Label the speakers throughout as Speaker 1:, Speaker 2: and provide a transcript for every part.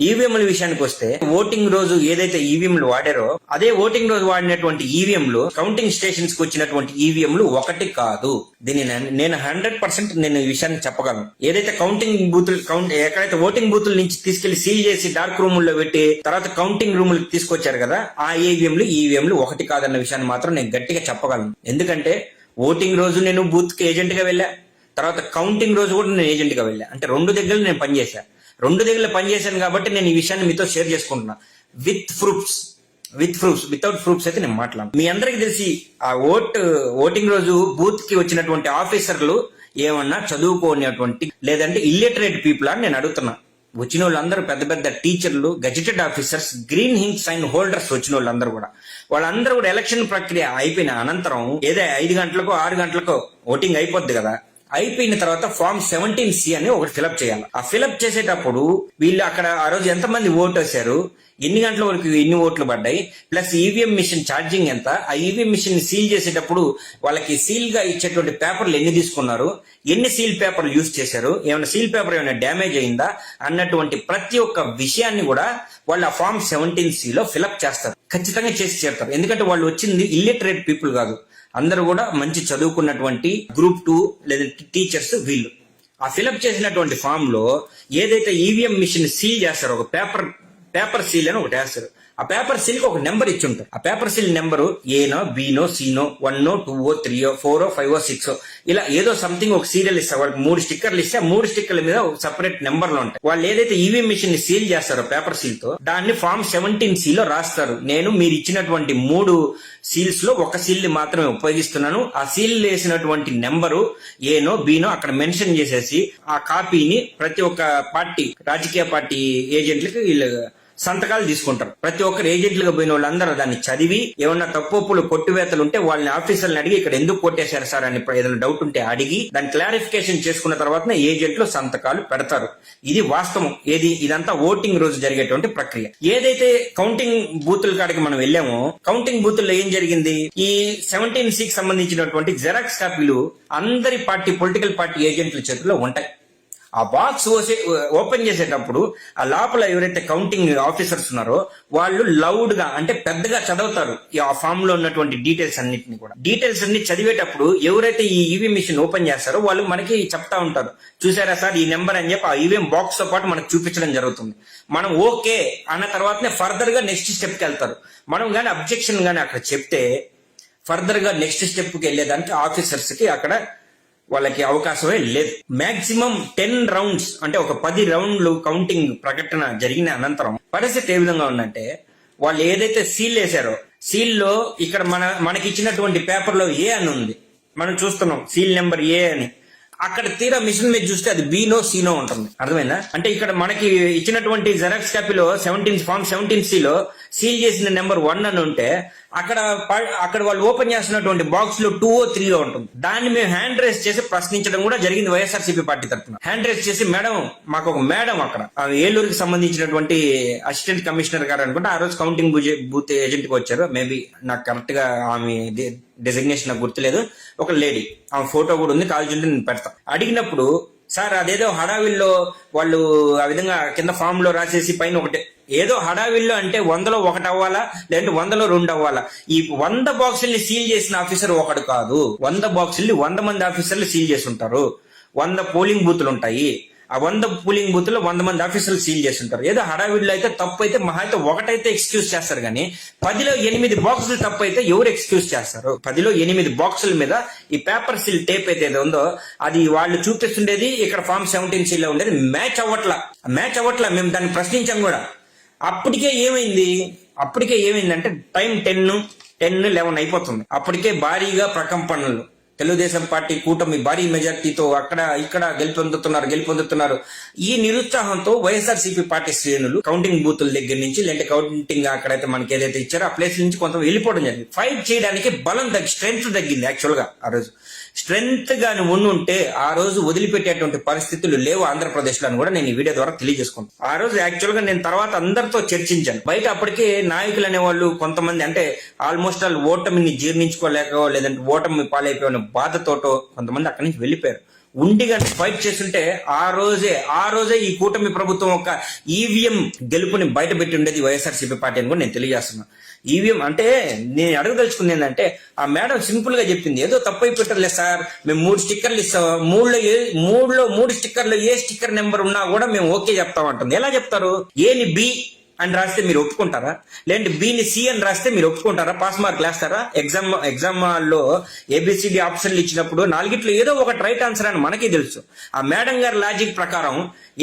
Speaker 1: ఈవీఎంల విషయానికి వస్తే ఓటింగ్ రోజు ఏదైతే ఈవీఎంలు వాడారో అదే ఓటింగ్ రోజు వాడినటువంటి ఈవీఎంలు కౌంటింగ్ స్టేషన్స్ కి వచ్చినటువంటి ఈవీఎంలు ఒకటి కాదు. దీన్ని నేను 100% నేను ఈ విషయాన్ని చెప్పగలను. ఏదైతే కౌంటింగ్ బూతులు ఎక్కడైతే ఓటింగ్ బూతుల నుంచి తీసుకెళ్లి సీల్ చేసి డార్క్ రూముల్లో పెట్టి తర్వాత కౌంటింగ్ రూములకు తీసుకొచ్చారు కదా, ఆ ఈవీఎంలు ఒకటి కాదన్న విషయాన్ని మాత్రం నేను గట్టిగా చెప్పగలను. ఎందుకంటే ఓటింగ్ రోజు నేను బూత్ కి ఏజెంట్ గా వెళ్ళా, తర్వాత కౌంటింగ్ రోజు కూడా నేను ఏజెంట్ గా వెళ్ళా. అంటే 2 దగ్గరలు నేను పనిచేశా. 2 దగ్గర పనిచేశాను కాబట్టి నేను ఈ విషయాన్ని మీతో షేర్ చేసుకుంటున్నా. విత్ ప్రూఫ్స్, వితౌట్ ప్రూఫ్స్ అయితే నేను మాట్లాడను. మీ అందరికి తెలిసి ఆ ఓటింగ్ రోజు బూత్ కి వచ్చినటువంటి ఆఫీసర్లు ఏమన్నా చదువుకోనేటువంటి లేదంటే ఇల్లిటరేట్ పీపుల్ అని నేను అడుగుతున్నా. వచ్చిన వాళ్ళందరూ పెద్ద పెద్ద టీచర్లు, gazetted officers, green ink sign holders వచ్చిన వాళ్ళందరూ కూడా ఎలక్షన్ ప్రక్రియ అయిపోయిన అనంతరం 5 గంటలకో 6 గంటలకో ఓటింగ్ అయిపోద్ది కదా, అయిపోయిన తర్వాత ఫామ్ 17C అని ఒకటి ఫిలప్ చేయాలి. ఆ ఫిలప్ చేసేటప్పుడు వీళ్ళు అక్కడ ఆ రోజు ఎంతమంది ఓటు వేశారు, ఎన్ని గంటల వరకు ఎన్ని ఓట్లు పడ్డాయి, ప్లస్ ఈవీఎం మిషన్ ఛార్జింగ్ ఎంత, ఆ ఈవీఎం మిషన్ సీల్ చేసేటప్పుడు వాళ్ళకి సీల్ గా ఇచ్చేటువంటి పేపర్లు ఎన్ని తీసుకున్నారు, ఎన్ని సీల్ పేపర్లు యూజ్ చేశారు, ఏమైనా సీల్ పేపర్ ఏమైనా డ్యామేజ్ అయిందా అన్నటువంటి ప్రతి ఒక్క విషయాన్ని కూడా వాళ్ళు ఆ ఫామ్ 17C లో ఫిలప్ చేస్తారు. ఖచ్చితంగా చేసి చేరుతారు. ఎందుకంటే వాళ్ళు వచ్చింది ఇల్లిటరేట్ పీపుల్ కాదు, అందరూ కూడా మంచి చదువుకున్నటువంటి గ్రూప్ 2 లేదంటే టీచర్స్ వీళ్ళు. ఆ ఫిలప్ చేసినటువంటి ఫామ్ లో ఏదైతే ఈవీఎం మిషన్ సీల్ చేస్తారో ఒక పేపర్ సీల్ అని ఒకటి వేస్తారు. ఆ పేపర్ సీల్ కి ఒక నెంబర్ ఇచ్చి ఉంటారు. ఆ పేపర్ సీల్ నెంబరు ఏనో బీనో సీనో 1 2 3 4 5 6 ఇలా ఏదో సంథింగ్ ఒక సీరియల్ ఇస్తారు. వాళ్ళకి 3 స్టిక్కర్లు ఇస్తే 3 స్టిక్కర్ల మీద ఒక సెపరేట్ నెంబర్లు ఉంటాయి. వాళ్ళు ఏదైతే ఈవీఎం మిషన్ ని సీల్ చేస్తారో పేపర్ సీల్ తో దాన్ని ఫామ్ 17C లో రాస్తారు. నేను మీరు ఇచ్చినటువంటి 3 సీల్స్ లో ఒక సీల్ ని మాత్రమే ఉపయోగిస్తున్నాను. ఆ సీల్ వేసినటువంటి నెంబరు ఏనో బీనో అక్కడ మెన్షన్ చేసేసి ఆ కాపీని ప్రతి ఒక్క పార్టీ, రాజకీయ పార్టీ ఏజెంట్లకి వీళ్ళు సంతకాలు తీసుకుంటారు. ప్రతి ఒక్కరు ఏజెంట్లుగా పోయిన వాళ్ళందరూ దాన్ని చదివి ఏమన్నా తప్పులు కొట్టివేతలు ఉంటే వాళ్ళని ఆఫీసర్ని అడిగి ఇక్కడ ఎందుకు కొట్టేశారు సార్ అని ఏదైనా డౌట్ ఉంటే అడిగి దాన్ని క్లారిఫికేషన్ చేసుకున్న తర్వాత ఏజెంట్లు సంతకాలు పెడతారు. ఇది వాస్తవం. ఇదంతా ఓటింగ్ రోజు జరిగేటువంటి ప్రక్రియ. ఏదైతే కౌంటింగ్ బూతుల కాడికి మనం వెళ్ళామో కౌంటింగ్ బూతుల్లో ఏం జరిగింది, ఈ 17C కి సంబంధించినటువంటి జెరాక్స్ కాపీలు అందరి పొలిటికల్ పార్టీ ఏజెంట్ల చేతిలో ఉంటాయి. ఆ బాక్స్ ఓపెన్ చేసేటప్పుడు ఆ లోపల ఎవరైతే కౌంటింగ్ ఆఫీసర్స్ ఉన్నారో వాళ్ళు లౌడ్ గా అంటే పెద్దగా చదువుతారు ఆ ఫామ్ లో ఉన్నటువంటి డీటెయిల్స్ అన్ని చదివేటప్పుడు ఎవరైతే ఈ ఈవీఎం మిషన్ ఓపెన్ చేస్తారో వాళ్ళు మనకి చెప్తా ఉంటారు, చూసారా సార్ ఈ నెంబర్ అని చెప్పి ఆ ఈవీఎం బాక్స్ తో పాటు మనకు చూపించడం జరుగుతుంది. మనం ఓకే అన్న తర్వాతనే ఫర్దర్ గా నెక్స్ట్ స్టెప్ కి వెళ్తారు. మనం గానీ అబ్జెక్షన్ గానీ అక్కడ చెప్తే ఫర్దర్ గా నెక్స్ట్ స్టెప్ కి వెళ్ళేదానికి ఆఫీసర్స్ కి అక్కడ వాళ్ళకి అవకాశమే లేదు. మాక్సిమం 10 రౌండ్స్ అంటే ఒక 10 రౌండ్లు కౌంటింగ్ ప్రకటన జరిగిన అనంతరం పరిస్థితి ఏ విధంగా ఉందంటే వాళ్ళు ఏదైతే సీల్ వేశారో సీల్ లో ఇక్కడ మనకి ఇచ్చినటువంటి పేపర్ లో ఏ అని ఉంది, మనం చూస్తున్నాం సీల్ నెంబర్ ఏ అని. అక్కడ తీరా మిషన్ మీద చూస్తే అది బీనో సీనో ఉంటుంది. అర్థమైందా? అంటే ఇక్కడ మనకి ఇచ్చినటువంటి జెరాక్స్ కాపీలో ఫామ్ 17C లో సీల్ చేసిన నెంబర్ 1 అని ఉంటే అక్కడ వాళ్ళు ఓపెన్ చేస్తున్నటువంటి బాక్స్ లో 2 3 ఉంటుంది. దాన్ని మేము హ్యాండ్ రైజ్ చేసి ప్రశ్నించడం కూడా జరిగింది వైఎస్ఆర్సీపీ పార్టీ తరఫున. హ్యాండ్ రైజ్ చేసి మేడం, మాకు ఒక మేడం అక్కడ ఏలూరుకి సంబంధించినటువంటి అసిస్టెంట్ కమిషనర్ గారు అనుకుంటే ఆ రోజు కౌంటింగ్ బూత్ ఏజెంట్ కి వచ్చారు. మేబీ నాకు కరెక్ట్ గా ఆమె డెసిగ్నేషన్ నాకు గుర్తులేదు. ఒక లేడీ, ఆమె ఫోటో కూడా ఉంది, కాల్చుంటే నేను పెడతాను. అడిగినప్పుడు సార్ అదేదో హడావిల్లో వాళ్ళు ఆ విధంగా కింద ఫామ్ లో రాసేసి పైన ఒకటి ఏదో హడావిల్లో అంటే 100లో 1 అవ్వాలా లేదంటే 100లో 2 అవ్వాలా. ఈ 100 బాక్సుల్ని సీల్ చేసిన ఆఫీసర్ ఒకడు కాదు, 100 బాక్సుల్ని 100 మంది ఆఫీసర్లు సీల్ చేసి ఉంటారు. 100 పోలింగ్ బూతులు ఉంటాయి. ఆ 100 పోలింగ్ బూత్ లో 100 మంది ఆఫీసర్లు సీల్ చేసి ఉంటారు. ఏదో హడావిడిలో అయితే తప్పు అయితే మహా అయితే ఒకటైతే ఎక్స్క్యూజ్ చేస్తారు, కానీ 10లో 8 బాక్సులు తప్పు అయితే ఎవరు ఎక్స్క్యూజ్ చేస్తారు? 10లో 8 బాక్సుల మీద ఈ పేపర్ సీల్ టేప్ అయితే ఉందో అది వాళ్ళు చూపిస్తుండేది ఇక్కడ ఫామ్ 17C లో ఉండేది మ్యాచ్ అవ్వట్లా. మేము దాన్ని ప్రశ్నించాం కూడా. అప్పటికే ఏమైందంటే టైం 10-11 అయిపోతుంది. అప్పటికే భారీగా ప్రకంపనలు, తెలుగుదేశం పార్టీ కూటమి భారీ మెజార్టీతో అక్కడ ఇక్కడ గెలుపొందుతున్నారు. ఈ నిరుత్సాహంతో వైఎస్ఆర్సీపీ పార్టీ శ్రేణులు కౌంటింగ్ బూతుల దగ్గర నుంచి లేదంటే కౌంటింగ్ అక్కడైతే మనకి ఏదైతే ఇచ్చారో ఆ ప్లేస్ నుంచి కొంత వెళ్ళిపోవడం జరిగింది. ఫైట్ చేయడానికి స్ట్రెంగ్త్ తగ్గింది. యాక్చువల్ గా ఆ రోజు స్ట్రెంగ్త్ గాని ఉంటే ఆ రోజు వదిలిపెట్టేటువంటి పరిస్థితులు లేవు ఆంధ్రప్రదేశ్ లో కూడా నేను ఈ వీడియో ద్వారా తెలియజేసుకుంటాను. ఆ రోజు యాక్చువల్ గా నేను తర్వాత అందరితో చర్చించాను. బయట అప్పటికే నాయకులు అనేవాళ్ళు కొంతమంది అంటే ఆల్మోస్ట్ ఓటమిని జీర్ణించుకోలేక లేదంటే ఓటమి పాలైపోయిన బాధతోటో కొంతమంది అక్కడి నుంచి వెళ్ళిపోయారు. ఉండిగా ఫైట్ చేస్తుంటే ఆ రోజే ఈ కూటమి ప్రభుత్వం ఒక ఈవీఎం గెలుపుని బయట పెట్టి ఉండేది వైఎస్ఆర్సీపీ పార్టీ అని కూడా నేను తెలియజేస్తున్నా. ఈవీఎం అంటే నేను అడగదలుచుకుంది ఏంటంటే, ఆ మేడం సింపుల్ గా చెప్పింది, ఏదో తప్పై పెట్టలేదు సార్, మేము 3 స్టిక్కర్లు ఇస్తాం, 3 స్టిక్కర్లు ఏ స్టిక్కర్ నెంబర్ ఉన్నా కూడా మేము ఓకే చెప్తాం అంటుంది. ఎలా చెప్తారు? ఏని బి అని రాస్తే మీరు ఒప్పుకుంటారా? లేదంటే బిని సి అని రాస్తే మీరు ఒప్పుకుంటారా? పాస్ మార్క్ వేస్తారా? ఎగ్జామ్ లో ఏబిసిడి ఆప్షన్లు ఇచ్చినప్పుడు 4 ఏదో ఒకటి రైట్ ఆన్సర్ అని మనకి తెలుసు. ఆ మేడం గారి లాజిక్ ప్రకారం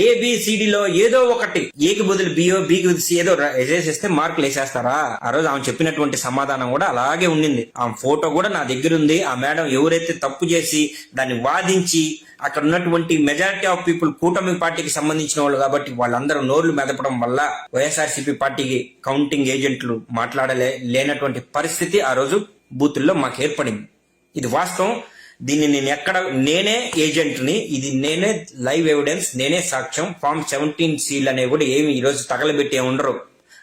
Speaker 1: ఏబిసిడిలో ఏదో ఒకటి, ఏకి బదులు బియో, బికి బదులు సి ఏదో వేసేస్తే మార్కులు వేసేస్తారా? ఆ రోజు ఆమె చెప్పినటువంటి సమాధానం కూడా అలాగే ఉండింది. ఆ ఫోటో కూడా నా దగ్గర ఉంది. ఆ మేడం ఎవరైతే తప్పు చేసి దాన్ని వాదించి, అక్కడ ఉన్నటువంటి మెజారిటీ ఆఫ్ పీపుల్ కూటమి పార్టీకి సంబంధించిన వాళ్ళు కాబట్టి వాళ్ళందరూ నోర్లు మెదపడం వల్ల వైఎస్ఆర్సీపీ పార్టీకి కౌంటింగ్ ఏజెంట్లు లేనటువంటి పరిస్థితి ఆ రోజు బూతుల్లో మాకు ఏర్పడింది. ఇది వాస్తవం. దీన్ని నేనే ఏజెంట్ని, ఇది నేనే లైవ్ ఎవిడెన్స్, నేనే సాక్ష్యం. ఫామ్ 17 సీల్ అనేవి కూడా ఏమి ఈ రోజు తగలబెట్టే ఉండరు.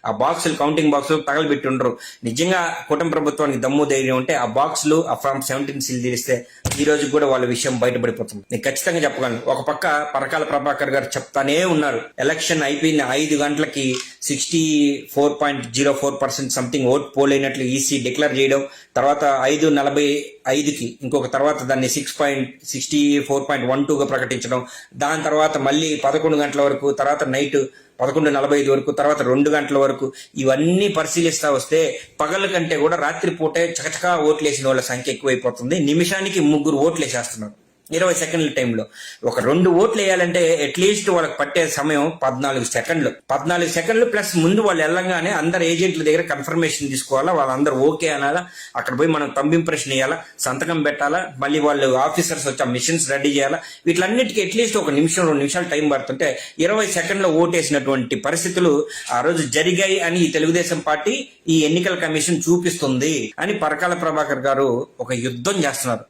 Speaker 1: ఆ బాక్సులు, కౌంటింగ్ బాక్సులు తగలబెట్టి ఉండరు. నిజంగా కూటమి ప్రభుత్వానికి దమ్ము ధైర్యం ఉంటే ఆ బాక్సులు, ఆ ఫామ్ 17 సీల్ తీరిస్తే ఈ రోజు కూడా వాళ్ళ విషయం బయటపడిపోతుంది. నేను ఖచ్చితంగా చెప్పగలను. ఒక పక్క పరకాల ప్రభాకర్ గారు చెప్తానే ఉన్నారు, ఎలక్షన్ అయిపోయిన 5 గంటలకి 64.04% సంథింగ్ ఓట్ పోల్ అయినట్లు ఈసీ డిక్లేర్ చేయడం, తర్వాత 5:45కి ఇంకొక తర్వాత దాన్ని 64.12గా ప్రకటించడం, దాని తర్వాత మళ్ళీ 11 గంటల వరకు, తర్వాత నైట్ 11:45 వరకు, తర్వాత 2 గంటల వరకు ఇవన్నీ పరిశీలిస్తా వస్తే పగల కంటే కూడా రాత్రి పూటే చకచకా ఓట్లేసిన వాళ్ళ సంఖ్య ఎక్కువైపోతుంది. నిమిషానికి 3 ఓట్లు వేసేస్తున్నారు 20 సెకండ్ల టైంలో. ఒక 2 ఓట్లు వేయాలంటే అట్లీస్ట్ వాళ్ళకి పట్టే సమయం 14 సెకండ్లు. 14 సెకండ్లు ప్లస్ ముందు వాళ్ళు వెళ్ళంగానే అందరు ఏజెంట్ల దగ్గర కన్ఫర్మేషన్ తీసుకోవాలా, వాళ్ళందరూ ఓకే అనాలా, అక్కడ పోయి మనం థంబ్ ఇంప్రెషన్ వేయాలా, సంతకం పెట్టాలా, మళ్ళీ వాళ్ళు ఆఫీసర్స్ వచ్చి ఆ మిషన్స్ రెడీ చేయాలా. వీటిలన్నిటికీ అట్లీస్ట్ 1 నిమిషం 2 నిమిషాలు టైం పడుతుంటే 20 సెకండ్లో ఓటేసినటువంటి పరిస్థితులు ఆ రోజు జరిగాయి అని ఈ తెలుగుదేశం పార్టీ, ఈ ఎన్నికల కమిషన్ చూపిస్తుంది అని పరకాల ప్రభాకర్ గారు ఒక యుద్ధం చేస్తున్నారు.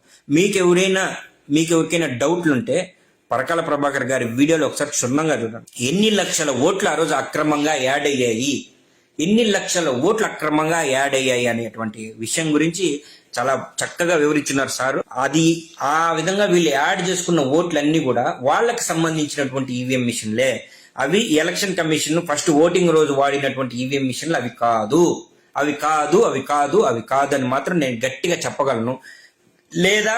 Speaker 1: మీకెవరికైనా డౌట్లుంటే పరకాల ప్రభాకర్ గారి వీడియోలో ఒకసారి క్షుణ్ణంగా చూడండి. ఎన్ని లక్షల ఓట్లు ఆ రోజు అక్రమంగా యాడ్ అయ్యాయి, ఎన్ని లక్షల ఓట్లు అక్రమంగా యాడ్ అయ్యాయి అనేటువంటి విషయం గురించి చాలా చక్కగా వివరించినారు సార్. అది ఆ విధంగా వీళ్ళు యాడ్ చేసుకున్న ఓట్లన్నీ కూడా వాళ్ళకి సంబంధించినటువంటి ఈవీఎం మిషన్లే. అవి ఎలక్షన్ కమిషన్ ఫస్ట్ ఓటింగ్ రోజు వాడినటువంటి ఈవీఎం మిషన్లు అవి కాదు అని మాత్రం నేను గట్టిగా చెప్పగలను. లేదా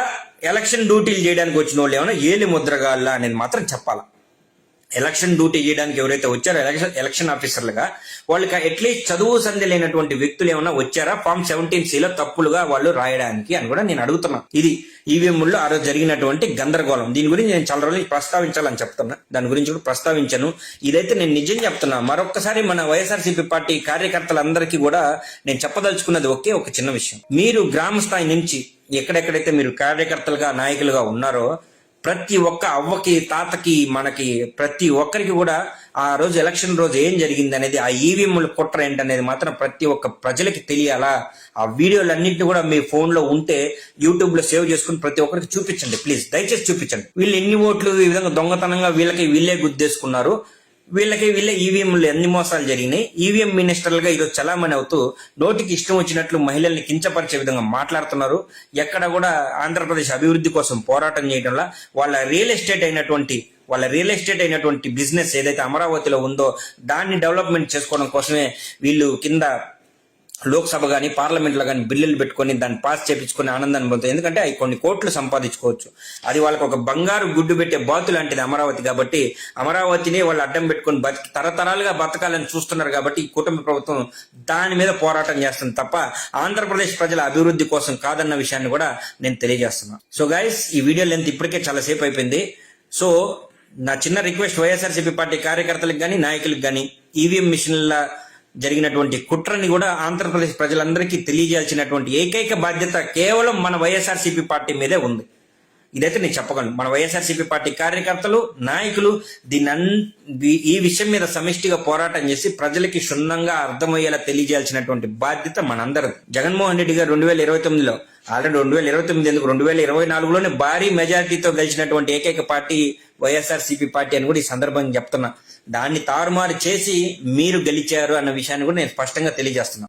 Speaker 1: ఎలక్షన్ డ్యూటీలు చేయడానికి వచ్చిన వాళ్ళు ఏమైనా ఏలి ముద్రగాళ్ళ అనేది మాత్రం చెప్పాలా. ఎలక్షన్ డ్యూటీ చేయడానికి ఎవరైతే వచ్చారో ఎలక్షన్ ఆఫీసర్లుగా, వాళ్ళకి అట్లీస్ట్ చదువు సంధి లేనటువంటి వ్యక్తులు ఏమైనా వచ్చారా ఫామ్ 17 తప్పులుగా వాళ్ళు రాయడానికి అని కూడా నేను అడుగుతున్నాను. ఇది ఈవీఎంలో ఆ రోజు జరిగినటువంటి గందరగోళం. దీని గురించి నేను చాలా రోజులు ప్రస్తావించాలని చెప్తున్నా, దాని గురించి కూడా ప్రస్తావించాను. ఇదైతే నేను నిజం చెప్తున్నా. మరొక్కసారి మన వైఎస్ఆర్సీపీ పార్టీ కార్యకర్తలందరికీ కూడా నేను చెప్పదలుచుకున్నది ఒక చిన్న విషయం. మీరు గ్రామ స్థాయి నుంచి ఎక్కడెక్కడైతే మీరు కార్యకర్తలుగా, నాయకులుగా ఉన్నారో, ప్రతి ఒక్క అవ్వకి, తాతకి, మనకి ప్రతి ఒక్కరికి కూడా ఆ రోజు ఎలక్షన్ రోజు ఏం జరిగింది అనేది, ఆ ఈవీఎంల కుట్ర ఏంటనేది మాత్రం ప్రతి ఒక్క ప్రజలకి తెలియాలా. ఆ వీడియోలన్నింటినీ కూడా మీ ఫోన్ లో ఉంటే యూట్యూబ్ లో సేవ్ చేసుకుని ప్రతి ఒక్కరికి చూపించండి ప్లీజ్, దయచేసి చూపించండి. వీళ్ళు ఎన్ని ఓట్లు ఈ విధంగా దొంగతనంగా వీళ్ళే గుద్దేసుకున్నారు, వీళ్ళే ఈవీఎంలు ఎన్ని మోసాలు జరిగినాయి. ఈవీఎం మినిస్టర్లుగా ఈరోజు చలామణి అవుతూ నోటికి ఇష్టం వచ్చినట్లు మహిళల్ని కించపరిచే విధంగా మాట్లాడుతున్నారు. ఎక్కడ కూడా ఆంధ్రప్రదేశ్ అభివృద్ధి కోసం పోరాటం చేయడంలో వాళ్ళ రియల్ ఎస్టేట్ అయినటువంటి బిజినెస్ ఏదైతే అమరావతిలో ఉందో దాన్ని డెవలప్మెంట్ చేసుకోవడం కోసమే వీళ్ళు కింద లోక్సభ కానీ పార్లమెంట్లో కానీ బిల్లులు పెట్టుకొని దాన్ని పాస్ చేపించుకుని ఆనందాన్ని పొందుతారు. ఎందుకంటే అవి కొన్ని కోట్లు సంపాదించుకోవచ్చు. అది వాళ్ళకి ఒక బంగారు గుడ్డు పెట్టే బాతు లాంటిది అమరావతి. కాబట్టి అమరావతిని వాళ్ళు అడ్డం పెట్టుకుని తరతరాలుగా బతకాలని చూస్తున్నారు. కాబట్టి ఈ కూటమి ప్రభుత్వం దాని మీద పోరాటం చేస్తుంది తప్ప ఆంధ్రప్రదేశ్ ప్రజల అభివృద్ధి కోసం కాదన్న విషయాన్ని కూడా నేను తెలియజేస్తున్నాను. సో గైస్, ఈ వీడియో లెంత్ ఇప్పటికే చాలా సేపు అయిపోయింది. సో నా చిన్న రిక్వెస్ట్ వైఎస్ఆర్సీపీ పార్టీ కార్యకర్తలకు కానీ, నాయకులకు కానీ, ఈవీఎం మిషన్ల జరిగినటువంటి కుట్రని కూడా ఆంధ్రప్రదేశ్ ప్రజలందరికీ తెలియజేయాల్సినటువంటి ఏకైక బాధ్యత కేవలం మన వైఎస్ఆర్సీపీ పార్టీ మీదే ఉంది. ఇదైతే నేను చెప్పగలను. మన వైఎస్ఆర్సీపీ పార్టీ కార్యకర్తలు, నాయకులు ఈ విషయం మీద సమిష్టిగా పోరాటం చేసి ప్రజలకి క్షుణ్ణంగా అర్థమయ్యేలా తెలియజేయాల్సినటువంటి బాధ్యత మనందరిది. జగన్మోహన్ రెడ్డి గారు 2029లో, ఆల్రెడీ 2029 ఎందుకు 2024లోనే భారీ మెజారిటీతో గెలిచినటువంటి ఏకైక పార్టీ వైఎస్ఆర్సీపీ పార్టీ అని కూడా ఈ సందర్భంగా చెప్తున్నా. దాన్ని తారుమారు చేసి మీరు గెలిచారు అన్న విషయాన్ని కూడా నేను స్పష్టంగా తెలియజేస్తున్నా.